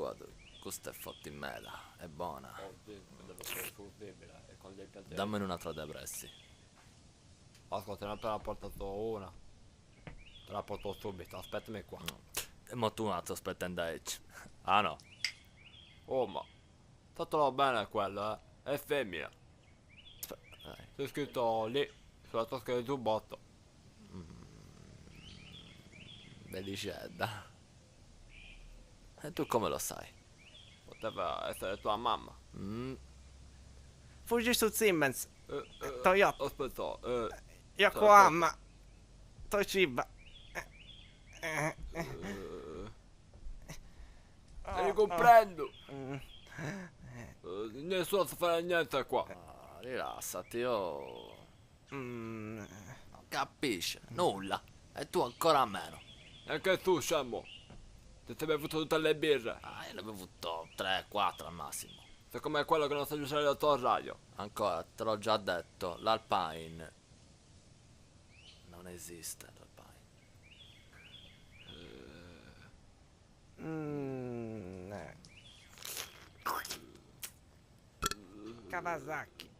guarda, questa è fatta in mela, è buona. Oggi dello sostenibile e con dei piaceri. Dammene un'altra dei prezzi. Ascolta, ne ho appena portato una. Te la porto subito, aspettami qua. E mo tu un altro aspetta in Dutch. Ah no. Oh, ma fatelo bene quello, è femmina. Dai. C'è scritto lì, sulla tasca del giubbotto. Delicedda. E tu come lo sai? Poteva essere tua mamma. Fuggi su Siemens, Toyota, Aspetta, Yokohama, Toshiba. li comprendo. Nessuno sa fare niente qua. Ah, rilassati, oh. Mm, Non capisci? Nulla. E tu ancora meno. Anche tu, scemo. Ti sei bevuto tutte le birre. Ah, io ne ho bevuto 3-4 al massimo. Sei come quello che non sa usare l'autoradio. Ancora, te l'ho già detto, l'Alpine non esiste, l'Alpine. mm, eh. Kawasaki.